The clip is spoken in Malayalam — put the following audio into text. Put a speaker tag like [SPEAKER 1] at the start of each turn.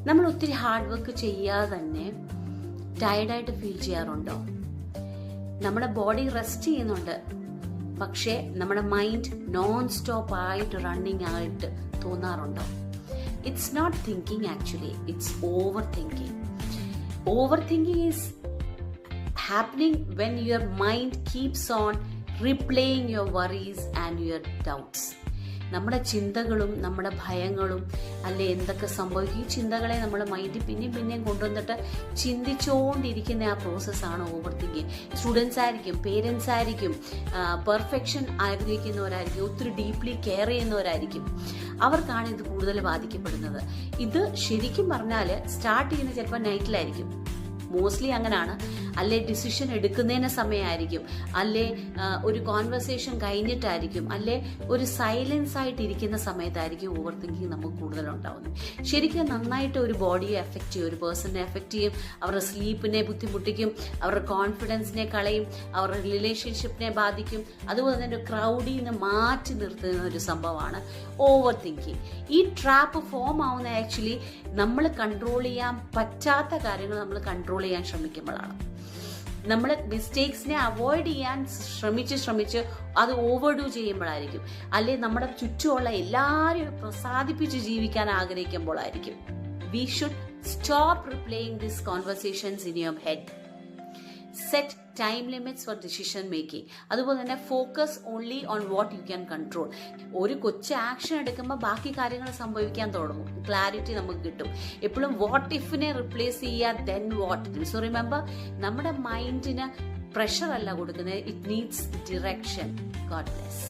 [SPEAKER 1] നമ്മൾ ഒത്തിരി ഹാർഡ് വർക്ക് ചെയ്യാതെ തന്നെ ടയർഡായിട്ട് ഫീൽ ചെയ്യാറുണ്ടോ? നമ്മുടെ ബോഡി റെസ്റ്റ് ചെയ്യുന്നുണ്ട്, പക്ഷേ നമ്മുടെ മൈൻഡ് നോൺ സ്റ്റോപ്പ് ആയിട്ട് റണ്ണിങ് ആയിട്ട് തോന്നാറുണ്ടോ? It's not thinking, actually it's overthinking. Overthinking is happening when your mind keeps on replaying your worries and your doubts. നമ്മുടെ ചിന്തകളും നമ്മുടെ ഭയങ്ങളും അല്ലെ എന്തൊക്കെ സംഭവിക്കും, ഈ ചിന്തകളെ നമ്മുടെ മൈൻഡിൽ പിന്നെയും കൊണ്ടുവന്നിട്ട് ചിന്തിച്ചുകൊണ്ടിരിക്കുന്ന ആ പ്രോസസ്സാണ് ഓവർ തിങ്കിങ്. സ്റ്റുഡൻസ് ആയിരിക്കും, പേരൻസ് ആയിരിക്കും, പെർഫെക്ഷൻ ആഗ്രഹിക്കുന്നവരായിരിക്കും, ഒത്തിരി ഡീപ്ലി കെയർ ചെയ്യുന്നവരായിരിക്കും, അവർക്കാണ് ഇത് കൂടുതൽ ബാധിക്കപ്പെടുന്നത്. ഇത് ശരിക്കും പറഞ്ഞാൽ സ്റ്റാർട്ട് ചെയ്യുന്നത് ചിലപ്പോൾ നൈറ്റിലായിരിക്കും, മോസ്റ്റ്ലി അങ്ങനെയാണ്. അല്ലെ ഡിസിഷൻ എടുക്കുന്നതിന് സമയമായിരിക്കും, അല്ലെ ഒരു കോൺവെർസേഷൻ കഴിഞ്ഞിട്ടായിരിക്കും, അല്ലെ ഒരു സൈലൻസ് ആയിട്ട് ഇരിക്കുന്ന സമയത്തായിരിക്കും ഓവർ തിങ്കിങ് നമുക്ക് കൂടുതലുണ്ടാവുന്നത്. ശരിക്കും നന്നായിട്ട് ഒരു ബോഡിയെ എഫക്റ്റ് ചെയ്യും, ഒരു പേഴ്സണിനെ എഫക്റ്റ് ചെയ്യും, അവരുടെ സ്ലീപ്പിനെ ബുദ്ധിമുട്ടിക്കും, അവരുടെ കോൺഫിഡൻസിനെ കളയും, അവരുടെ റിലേഷൻഷിപ്പിനെ ബാധിക്കും. അതുപോലെ തന്നെ ക്രൗഡിൽ നിന്ന് മാറ്റി നിർത്തുന്ന ഒരു സംഭവമാണ് ഓവർ തിങ്കിങ്. ഈ ട്രാപ്പ് ഫോം ആവുന്ന ആക്ച്വലി നമ്മൾ കൺട്രോൾ ചെയ്യാൻ പറ്റാത്ത കാര്യങ്ങൾ നമ്മൾ കൺട്രോൾ ചെയ്യാൻ ശ്രമിക്കുമ്പോഴാണ്. നമ്മൾ മിസ്റ്റേക്സിനെ അവോയ്ഡ് ചെയ്യാൻ ശ്രമിച്ച് അത് ഓവർഡു ചെയ്യുമ്പോഴായിരിക്കും, അല്ലെ നമ്മുടെ ചുറ്റുമുള്ള എല്ലാവരെയും പ്രസാദിപ്പിച്ച് ജീവിക്കാൻ ആഗ്രഹിക്കുമ്പോഴായിരിക്കും. We should stop replaying this conversations in your head. Set time limits for decision making. അതുപോലെ തന്നെ focus only on what you can control. ഒരു കൊച്ചു ആക്ഷൻ എടുക്കുമ്പോൾ ബാക്കി കാര്യങ്ങൾ സംഭവിക്കാൻ തുടങ്ങും, ക്ലാരിറ്റി നമുക്ക് കിട്ടും. എപ്പോഴും വാട്ട് ഇഫിനെ റിപ്ലേസ് ചെയ്യുക, ദെൻ വാട്ട്. സോ റിമെമ്പർ, നമ്മുടെ മൈൻഡിന് പ്രഷർ അല്ല കൊടുക്കുന്നത്, it needs direction. God bless.